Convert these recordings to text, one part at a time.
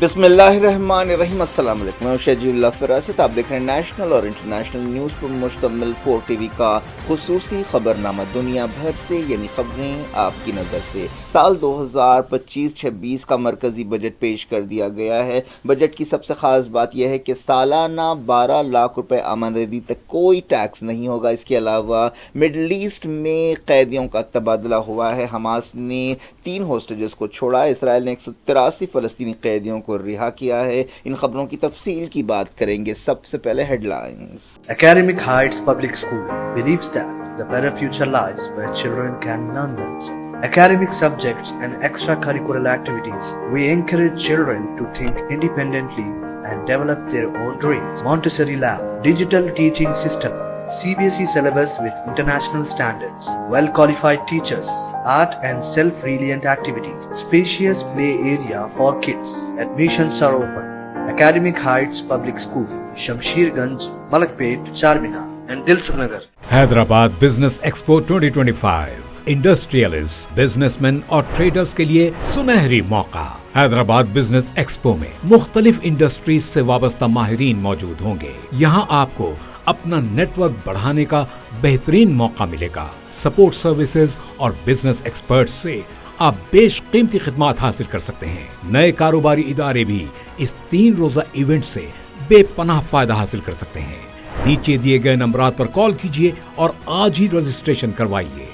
بسم اللہ الرحمن الرحیم۔ السلام علیکم، میں شجی اللہ فراست۔ آپ دیکھ رہے ہیں نیشنل اور انٹرنیشنل نیوز پر مشتمل 4 ٹی وی کا خصوصی خبرنامہ دنیا بھر سے، یعنی خبریں آپ کی نظر سے۔ سال 2025-26 کا مرکزی بجٹ پیش کر دیا گیا ہے۔ بجٹ کی سب سے خاص بات یہ ہے کہ سالانہ 12 لاکھ روپے آمدنی تک کوئی ٹیکس نہیں ہوگا۔ اس کے علاوہ مڈل ایسٹ میں قیدیوں کا تبادلہ ہوا ہے۔ حماس نے 3 ہوسٹیجز کو چھوڑا۔ اسرائیل نے 183 فلسطینی قیدیوں کو رہا کیا ہے۔ ان خبروں کی تفصیل کی بات کریں گے۔ سب سے پہلے headlines. Academic Heights Public School believes that the better future lies where children can learn themselves. Academic subjects and extracurricular activities. We encourage children to think independently and develop their own dreams. Montessori Lab, digital teaching system, CBSE syllabus with international standards, well-qualified teachers, art and self-reliant activities, spacious play area for kids. Admissions are open. Academic Heights Public School, Shamsherganj, Malakpet, Charminar and Dilsukh Nagar. Hyderabad business expo 2025 industrialist, business man اور traders کے لیے سنہری موقع۔ Hyderabad business expo میں مختلف industries سے وابستہ ماہرین موجود ہوں گے۔ یہاں آپ کو اپنا نیٹ ورک بڑھانے کا بہترین موقع ملے گا۔ سپورٹ سروسز اور بزنس ایکسپرٹس سے آپ بیش قیمتی خدمات حاصل کر سکتے ہیں۔ نئے کاروباری ادارے بھی اس 3 روزہ ایونٹ سے بے پناہ فائدہ حاصل کر سکتے ہیں۔ نیچے دیے گئے نمبرات پر کال کیجیے اور آج ہی رجسٹریشن کروائیے۔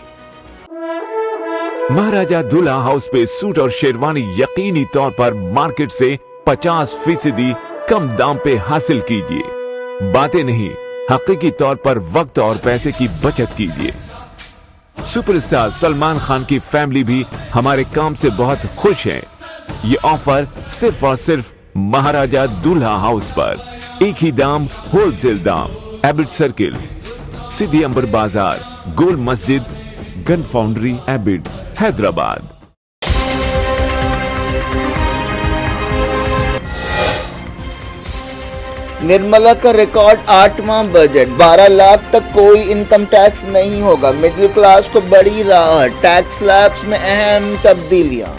مہاراجہ دولہا ہاؤس پہ سوٹ اور شیروانی یقینی طور پر مارکیٹ سے 50% کم دام پہ حاصل کیجیے۔ باتیں نہیں، حقیقی طور پر وقت اور پیسے کی بچت کیجیے۔ سپر اسٹار سلمان خان کی فیملی بھی ہمارے کام سے بہت خوش ہے۔ یہ آفر صرف اور صرف مہاراجہ دولہا ہاؤس پر، ایک ہی دام، ہول سیل دام، ایبٹ سرکل، سدھی امبر بازار، گول مسجد، گن فاؤنڈری، ایبٹس، حیدرآباد۔ نرملا کا ریکارڈ 8واں بجٹ، 12 لاکھ تک کوئی انکم ٹیکس نہیں ہوگا۔ مڈل کلاس کو بڑی راحت، ٹیکس سلیبس میں اہم تبدیلیاں۔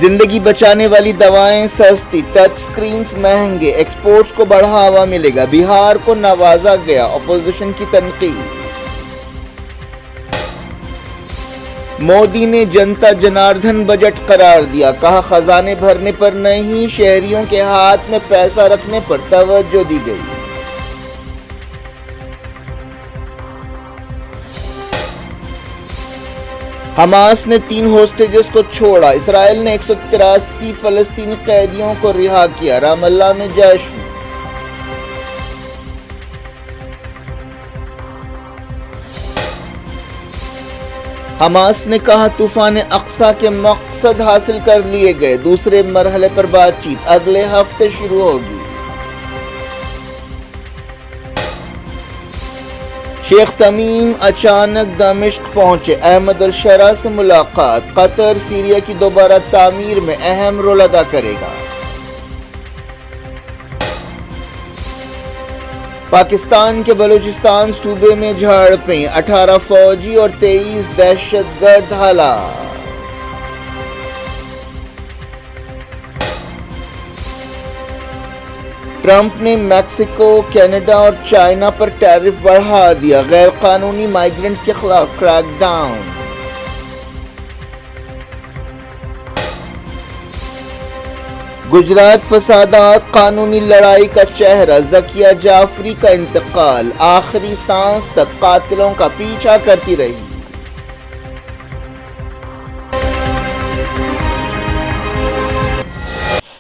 زندگی بچانے والی دوائیں سستی، ٹچ سکرینز مہنگے، ایکسپورٹس کو بڑھاوا ملے گا۔ بہار کو نوازا گیا، اپوزیشن کی تنقید۔ مودی نے جنتا جناردن بجٹ قرار دیا، کہا خزانے بھرنے پر نہیں، شہریوں کے ہاتھ میں پیسہ رکھنے پر توجہ دی گئی۔ حماس نے 3 ہوسٹیجز کو چھوڑا۔ اسرائیل نے 183 فلسطینی قیدیوں کو رہا کیا۔ رام اللہ میں جشن۔ حماس نے کہا طوفان اقصی کے مقصد حاصل کر لیے گئے، دوسرے مرحلے پر بات چیت اگلے ہفتے شروع ہوگی۔ شیخ تمیم اچانک دمشق پہنچے، احمد الشرع سے ملاقات۔ قطر سیریا کی دوبارہ تعمیر میں اہم رول ادا کرے گا۔ پاکستان کے بلوچستان صوبے میں جھڑپیں، 18 فوجی اور 23 دہشت گرد ہلاک۔ ٹرمپ نے میکسیکو، کینیڈا اور چائنا پر ٹیرف بڑھا دیا، غیر قانونی مائیگرنٹس کے خلاف کریک ڈاؤن۔ گجرات فسادات قانونی لڑائی کا چہرہ، ذکیہ جعفری کا انتقال، آخری سانس تک قاتلوں کا پیچھا کرتی رہی۔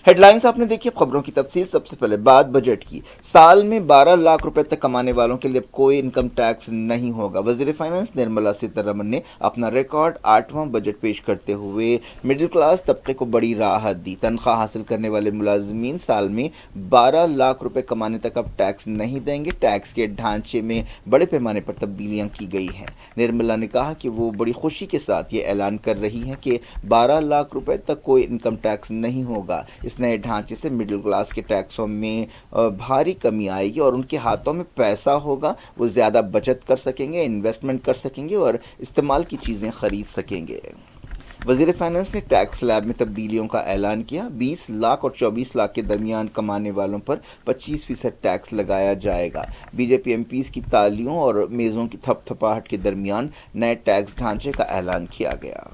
ہیڈ لائنز آپ نے دیکھی، اب خبروں کی تفصیل۔ سب سے پہلے بات بجٹ کی۔ سال میں 12 لاکھ روپے تک کمانے والوں کے لیے کوئی انکم ٹیکس نہیں ہوگا۔ وزیر فائنانس نرملا سیتارمن نے اپنا ریکارڈ 8واں بجٹ پیش کرتے ہوئے مڈل کلاس طبقے کو بڑی راحت دی۔ تنخواہ حاصل کرنے والے ملازمین سال میں 12 لاکھ روپے کمانے تک اب ٹیکس نہیں دیں گے۔ ٹیکس کے ڈھانچے میں بڑے پیمانے پر تبدیلیاں کی گئی ہیں۔ نرملا نے کہا کہ وہ بڑی خوشی کے ساتھ یہ اعلان کر رہی ہیں کہ 12 لاکھ روپے تک کوئی انکم ٹیکس نہیں ہوگا۔ اس نئے ڈھانچے سے مڈل کلاس کے ٹیکسوں میں بھاری کمی آئے گی اور ان کے ہاتھوں میں پیسہ ہوگا، وہ زیادہ بچت کر سکیں گے، انویسٹمنٹ کر سکیں گے اور استعمال کی چیزیں خرید سکیں گے۔ وزیر فائنانس نے ٹیکس سلیب میں تبدیلیوں کا اعلان کیا. 20 لاکھ اور 24 لاکھ کے درمیان کمانے والوں پر 25% ٹیکس لگایا جائے گا. B J P MPs کی تالیوں اور میزوں کی تھپ تھپاہٹ کے درمیان نئے ٹیکس ڈھانچے کا اعلان کیا گیا.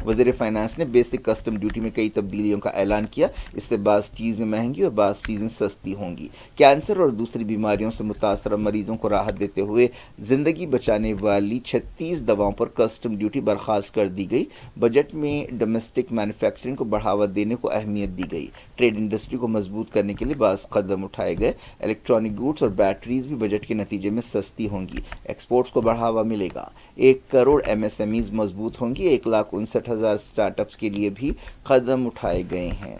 وزیر فائنانس نے بیسک کسٹم ڈیوٹی میں کئی تبدیلیوں کا اعلان کیا. اس سے بعض چیزیں مہنگی اور بعض چیزیں سستی ہوں گی. کینسر اور دوسری بیماریوں سے متاثرہ مریضوں کو راحت دیتے ہوئے زندگی بچانے والی 36 دواؤں پر کسٹم ڈیوٹی برخاست کر دی گئی. بجٹ میں ڈومیسٹک مینوفیکچرنگ کو بڑھاوا دینے کو اہمیت دی گئی. ٹریڈ انڈسٹری کو مضبوط کرنے کے لیے بعض قدم اٹھائے گئے. الیکٹرانک گوڈز اور بیٹریز بھی بجٹ کے نتیجے میں سستی ہوں گی. ایکسپورٹس کو بڑھاوا ملے گا. 1 کروڑ MSMEs مضبوط ہوں گی. 1,59,000 اسٹارٹ اپس کے لیے بھی قدم اٹھائے گئے ہیں.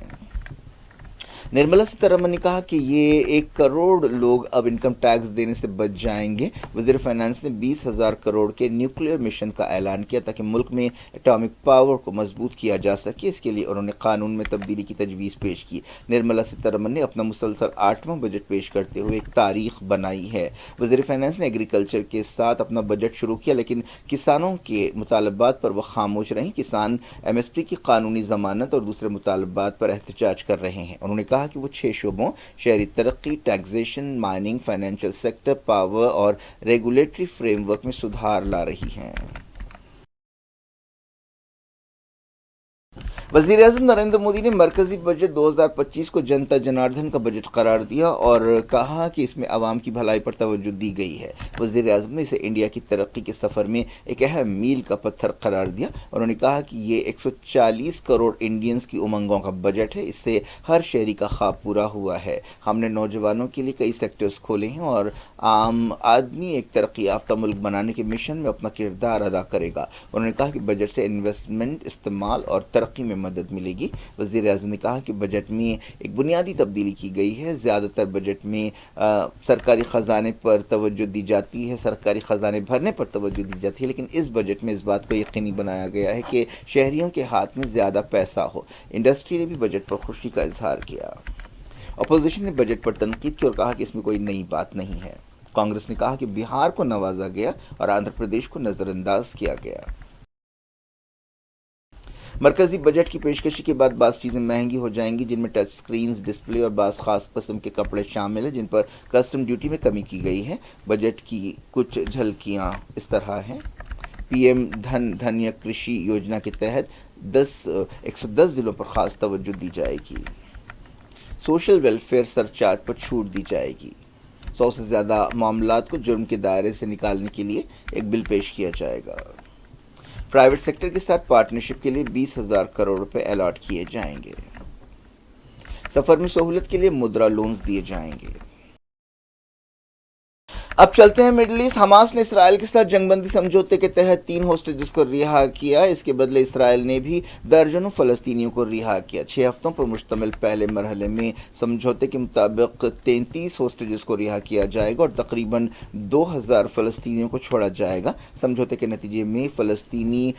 نرملا سیتارمن نے کہا کہ یہ 1 کروڑ لوگ اب انکم ٹیکس دینے سے بچ جائیں گے. وزیر فائنانس نے 20,000 کروڑ کے نیوکلیئر مشن کا اعلان کیا تاکہ ملک میں ایٹامک پاور کو مضبوط کیا جا سکے. اس کے لیے انہوں نے قانون میں تبدیلی کی تجویز پیش کی. نرملا سیتارمن نے اپنا مسلسل 8واں بجٹ پیش کرتے ہوئے ایک تاریخ بنائی ہے. وزیر فائنانس نے ایگریکلچر کے ساتھ اپنا بجٹ شروع کیا لیکن کسانوں کے مطالبات پر وہ خاموش رہیں. کسان MSP کی قانونی ضمانت اور دوسرے مطالبات پر احتجاج کر رہے ہیں. انہوں نے کہا کہ وہ 6 شعبوں شہری ترقی، taxation, mining, financial sector, power اور ریگولیٹری فریم ورک میں سدھار لا رہی ہیں. وزیر اعظم نریندر مودی نے مرکزی بجٹ 2025 کو جنتا جناردن کا بجٹ قرار دیا اور کہا کہ اس میں عوام کی بھلائی پر توجہ دی گئی ہے. وزیر اعظم نے اسے انڈیا کی ترقی کے سفر میں ایک اہم میل کا پتھر قرار دیا. انہوں نے کہا کہ یہ 140 کروڑ انڈینز کی امنگوں کا بجٹ ہے. اس سے ہر شہری کا خواب پورا ہوا ہے. ہم نے نوجوانوں کے لیے کئی سیکٹرز کھولے ہیں اور عام آدمی ایک ترقی یافتہ ملک بنانے کے مشن میں اپنا کردار ادا کرے گا. انہوں نے کہا کہ بجٹ سے انویسٹمنٹ، استعمال اور ترقی میں مدد ملے گی. وزیر اعظم نے کہا کہ بجٹ میں ایک بنیادی تبدیلی کی گئی ہے. زیادہ تر بجٹ میں سرکاری خزانے پر توجہ دی جاتی ہے، سرکاری خزانے بھرنے پر توجہ دی جاتی ہے، لیکن اس بجٹ میں اس بات کو یقینی بنایا گیا ہے کہ شہریوں کے ہاتھ میں زیادہ پیسہ ہو. انڈسٹری نے بھی بجٹ پر خوشی کا اظہار کیا. اپوزیشن نے بجٹ پر تنقید کی اور کہا کہ اس میں کوئی نئی بات نہیں ہے. کانگریس نے کہا کہ بہار کو نوازا گیا اور آندھرا پردیش کو نظر انداز کیا گیا. مرکزی بجٹ کی پیشکشی کے بعد بعض چیزیں مہنگی ہو جائیں گی جن میں ٹچ سکرینز، ڈسپلے اور بعض خاص قسم کے کپڑے شامل ہیں جن پر کسٹم ڈیوٹی میں کمی کی گئی ہے. بجٹ کی کچھ جھلکیاں اس طرح ہیں. PM دھنیہ کرشی یوجنا کے تحت 110 ضلعوں پر خاص توجہ دی جائے گی. سوشل ویلفیئر سرچارج پر چھوٹ دی جائے گی. 100 سے زیادہ معاملات کو جرم کے دائرے سے نکالنے کے لیے ایک بل پیش کیا جائے گا. پرائیویٹ سیکٹر کے ساتھ پارٹنرشپ کے لیے 20,000 کروڑ روپے الاٹ کیے جائیں گے. سفر میں سہولت کے لیے مدرا لونز دیے جائیں گے. اب چلتے ہیں مڈل ایسٹ. حماس نے اسرائیل کے ساتھ جنگ بندی سمجھوتے کے تحت 3 ہوسٹیجز کو رہا کیا. اس کے بدلے اسرائیل نے بھی درجنوں فلسطینیوں کو رہا کیا. 6 ہفتوں پر مشتمل پہلے مرحلے میں سمجھوتے کے مطابق 33 ہوسٹیجز کو رہا کیا جائے گا اور تقریباً 2,000 فلسطینیوں کو چھوڑا جائے گا. سمجھوتے کے نتیجے میں فلسطینی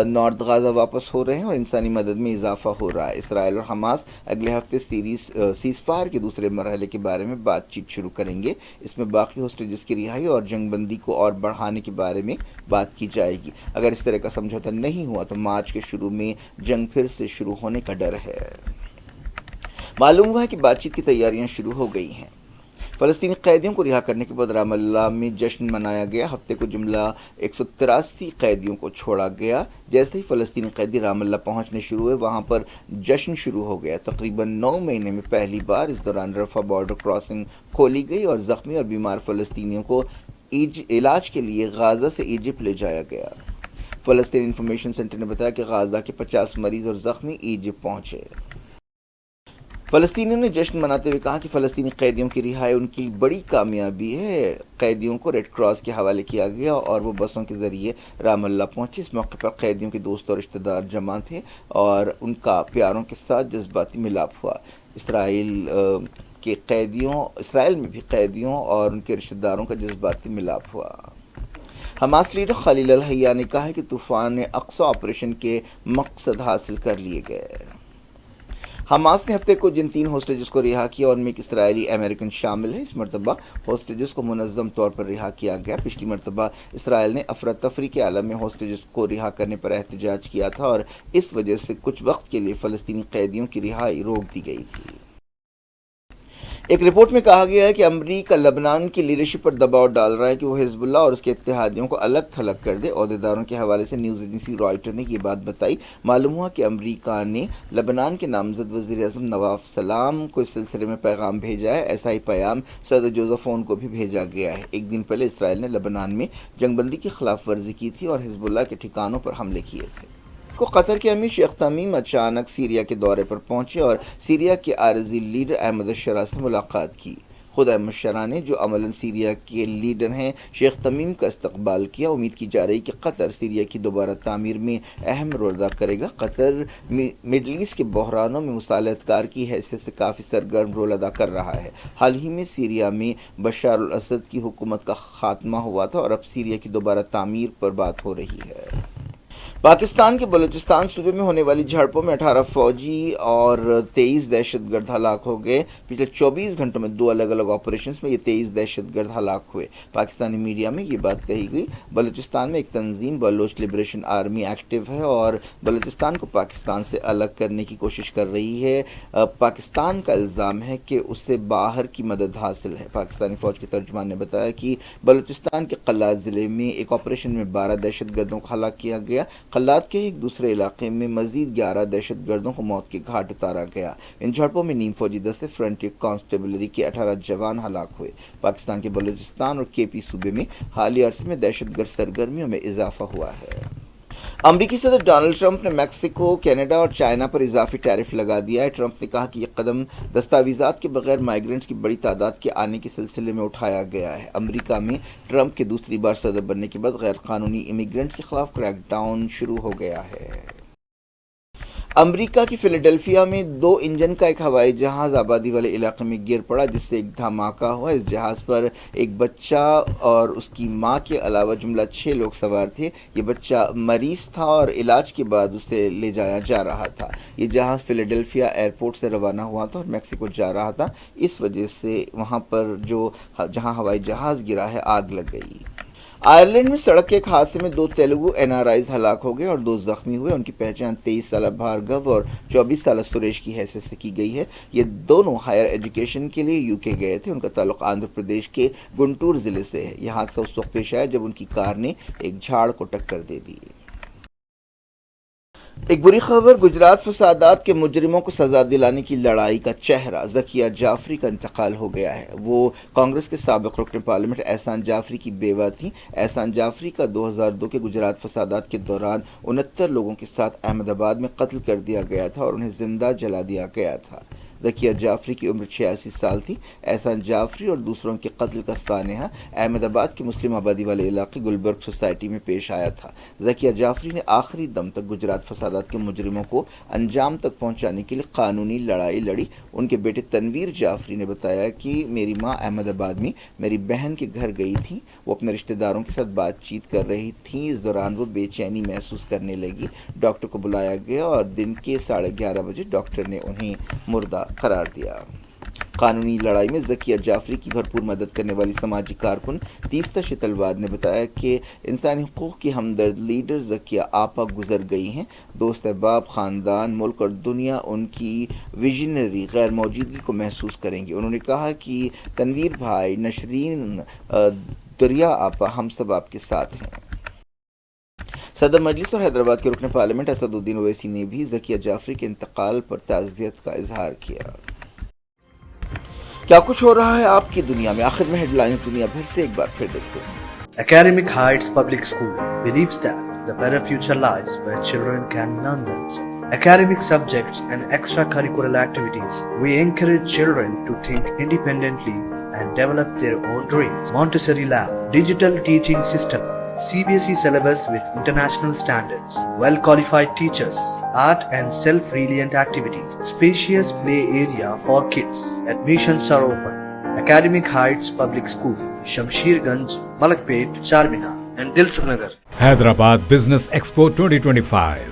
نارتھ غازہ واپس ہو رہے ہیں اور انسانی مدد میں اضافہ ہو رہا ہے. اسرائیل اور حماس اگلے ہفتے سیز فائر کے دوسرے مرحلے کے بارے میں بات چیت شروع کریں گے. اس میں باقی ہوسٹیجز کی رہائی اور جنگ بندی کو اور بڑھانے کے بارے میں بات کی جائے گی. اگر اس طرح کا سمجھوتا نہیں ہوا تو مارچ کے شروع میں جنگ پھر سے شروع ہونے کا ڈر ہے. معلوم ہوا ہے کہ بات چیت کی تیاریاں شروع ہو گئی ہیں. فلسطینی قیدیوں کو رہا کرنے کے بعد رام اللہ میں جشن منایا گیا. ہفتے کو جملہ 183 قیدیوں کو چھوڑا گیا. جیسے ہی فلسطینی قیدی رام اللہ پہنچنے شروع ہوئے وہاں پر جشن شروع ہو گیا. تقریباً 9 مہینے میں پہلی بار اس دوران رفح بارڈر کراسنگ کھولی گئی اور زخمی اور بیمار فلسطینیوں کو علاج کے لیے غازہ سے ایجپٹ لے جایا گیا. فلسطین انفارمیشن سینٹر نے بتایا کہ غازہ کے 50 مریض اور زخمی ایجپٹ پہنچے. فلسطینیوں نے جشن مناتے ہوئے کہا کہ فلسطینی قیدیوں کی رہائی ان کی بڑی کامیابی ہے. قیدیوں کو ریڈ کراس کے حوالے کیا گیا اور وہ بسوں کے ذریعے رام اللہ پہنچے. اس موقع پر قیدیوں کے دوست اور رشتہ دار جمع تھے اور ان کا پیاروں کے ساتھ جذباتی ملاپ ہوا. اسرائیل میں بھی قیدیوں اور ان کے رشتہ داروں کا جذباتی ملاپ ہوا. حماس لیڈر خلیل الحیہ نے کہا ہے کہ طوفان اقصی آپریشن کے مقصد حاصل کر لیے گئے. حماس نے ہفتے کو جن 3 ہوسٹیجز کو رہا کیا ان میں ایک اسرائیلی امریکن شامل ہے. اس مرتبہ ہوسٹیجز کو منظم طور پر رہا کیا گیا. پچھلی مرتبہ اسرائیل نے افراتفری کے عالم میں ہوسٹیجز کو رہا کرنے پر احتجاج کیا تھا اور اس وجہ سے کچھ وقت کے لیے فلسطینی قیدیوں کی رہائی روک دی گئی تھی. ایک رپورٹ میں کہا گیا ہے کہ امریکہ لبنان کی لیڈرشپ پر دباؤ ڈال رہا ہے کہ وہ حزب اللہ اور اس کے اتحادیوں کو الگ تھلگ کر دے. عہدیداروں کے حوالے سے نیوز ایجنسی رائٹر نے یہ بات بتائی. معلوم ہوا کہ امریکہ نے لبنان کے نامزد وزیر اعظم نواف سلام کو اس سلسلے میں پیغام بھیجا ہے. ایسا ہی پیغام صدر جوزف اون کو بھی بھیجا گیا ہے. ایک دن پہلے اسرائیل نے لبنان میں جنگ بندی کی خلاف ورزی کی تھی اور حزب اللہ کے ٹھکانوں پر حملے کیے تھے. قطر کے امیر شیخ تمیم اچانک سیریا کے دورے پر پہنچے اور سیریا کے عارضی لیڈر احمد الشرا سے ملاقات کی. خود احمد الشرا نے جو عملاً سیریا کے لیڈر ہیں شیخ تمیم کا استقبال کیا. امید کی جا رہی کہ قطر سیریا کی دوبارہ تعمیر میں اہم رول ادا کرے گا. قطر مڈل ایسٹ کے بحرانوں میں مصالحت کار کی حیثیت سے کافی سرگرم رول ادا کر رہا ہے. حال ہی میں سیریا میں بشار الاسد کی حکومت کا خاتمہ ہوا تھا اور اب سیریا کی دوبارہ تعمیر پر بات ہو رہی ہے. پاکستان کے بلوچستان صوبے میں ہونے والی جھڑپوں میں 18 فوجی اور 23 دہشت گرد ہلاک ہو گئے. پچھلے 24 گھنٹوں میں 2 الگ الگ آپریشنز میں یہ 23 دہشت گرد ہلاک ہوئے. پاکستانی میڈیا میں یہ بات کہی گئی. بلوچستان میں ایک تنظیم بلوچ لبریشن آرمی ایکٹیو ہے اور بلوچستان کو پاکستان سے الگ کرنے کی کوشش کر رہی ہے. پاکستان کا الزام ہے کہ اس سے باہر کی مدد حاصل ہے. پاکستانی فوج کے ترجمان نے بتایا کہ بلوچستان کے قلات ضلع میں ایک آپریشن میں 12 دہشت گردوں کو ہلاک کیا گیا. قلات کے ایک دوسرے علاقے میں مزید 11 دہشت گردوں کو موت کے گھاٹ اتارا گیا. ان جھڑپوں میں نیم فوجی دستے فرنٹیئر کانسٹیبلری کے 18 جوان ہلاک ہوئے. پاکستان کے بلوچستان اور KP صوبے میں حالیہ عرصے میں دہشت گرد سرگرمیوں میں اضافہ ہوا ہے. امریکی صدر ڈونلڈ ٹرمپ نے میکسیکو، کینیڈا اور چائنا پر اضافی ٹیرف لگا دیا ہے. ٹرمپ نے کہا کہ یہ قدم دستاویزات کے بغیر مائیگرنٹس کی بڑی تعداد کے آنے کے سلسلے میں اٹھایا گیا ہے. امریکہ میں ٹرمپ کے دوسری بار صدر بننے کے بعد غیر قانونی امیگرنٹس کے خلاف کریک ڈاؤن شروع ہو گیا ہے. امریکہ کی فیلاڈیلفیا میں 2 انجن کا ایک ہوائی جہاز آبادی والے علاقے میں گر پڑا جس سے ایک دھماکہ ہوا. اس جہاز پر ایک بچہ اور اس کی ماں کے علاوہ جملہ 6 لوگ سوار تھے. یہ بچہ مریض تھا اور علاج کے بعد اسے لے جایا جا رہا تھا. یہ جہاز فیلاڈیلفیا ایئرپورٹ سے روانہ ہوا تھا اور میکسیکو جا رہا تھا. اس وجہ سے وہاں پر جہاں ہوائی جہاز گرا ہے آگ لگ گئی. آئرلینڈ میں سڑک کے ایک حادثے میں 2 تیلگو NRIs ہلاک ہو گئے اور 2 زخمی ہوئے. ان کی پہچان 23 سالہ بھارگو اور 24 سالہ سریش کی حیثیت سے کی گئی ہے. یہ دونوں ہائر ایجوکیشن کے لیے UK گئے تھے. ان کا تعلق آندھرا پردیش کے گنٹور ضلع سے ہے. یہ حادثہ اس وقت پیش آیا جب ان کی کار نے ایک جھاڑ کو ٹکر دے دی. ایک بری خبر، گجرات فسادات کے مجرموں کو سزا دلانے کی لڑائی کا چہرہ ذکیہ جعفری کا انتقال ہو گیا ہے. وہ کانگریس کے سابق رکن پارلیمنٹ احسان جعفری کی بیوہ تھیں. احسان جعفری کا 2002 کے گجرات فسادات کے دوران 69 لوگوں کے ساتھ احمد آباد میں قتل کر دیا گیا تھا اور انہیں زندہ جلا دیا گیا تھا. ذکیہ جعفری کی عمر 86 سال تھی. احسان جعفری اور دوسروں کے قتل کا سانحہ احمد آباد کے مسلم آبادی والے علاقے گلبرگ سوسائٹی میں پیش آیا تھا. ذکیہ جعفری نے آخری دم تک گجرات فسادات کے مجرموں کو انجام تک پہنچانے کے لیے قانونی لڑائی لڑی. ان کے بیٹے تنویر جعفری نے بتایا کہ میری ماں احمد آباد میں میری بہن کے گھر گئی تھی. وہ اپنے رشتہ داروں کے ساتھ بات چیت کر رہی تھیں. اس دوران وہ بے چینی محسوس کرنے لگی. ڈاکٹر کو بلایا گیا اور دن کے 11:30 بجے ڈاکٹر نے انہیں مردہ قرار دیا. قانونی لڑائی میں ذکیہ جعفری کی بھرپور مدد کرنے والی سماجی کارکن تیستا شتلواد نے بتایا کہ انسانی حقوق کی ہمدرد لیڈر ذکیہ آپا گزر گئی ہیں. دوست احباب، خاندان، ملک اور دنیا ان کی ویژنری غیر موجودگی کو محسوس کریں گے. انہوں نے کہا کہ تنویر بھائی، نشرین، دریا آپا، ہم سب آپ کے ساتھ ہیں. صدر مجلس اور حیدرآباد کے رکن پارلیمنٹ اسد الدین اویسی نے بھی ذکیہ جعفری کے انتقال پر تعزیت کا اظہار کیا. کیا کچھ ہو رہا ہے آپ کی دنیا میں؟ آخر میں ہیڈ لائنز دنیا بھر سے ایک بار پھر دیکھتے ہیں. Academic Heights Public School believes that the better future lies where children can learn them. Academic subjects and extracurricular activities. We encourage children to think independently and develop their own dreams. Montessori Lab, digital teaching system, CBSE syllabus with international standards, well-qualified teachers, art and self-reliant activities, spacious play area for kids. Admissions are open. Academic Heights Public School, Shamsherganj, Malakpet, Charminar and Dilsukh Nagar. Hyderabad Business Expo 2025.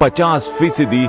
50%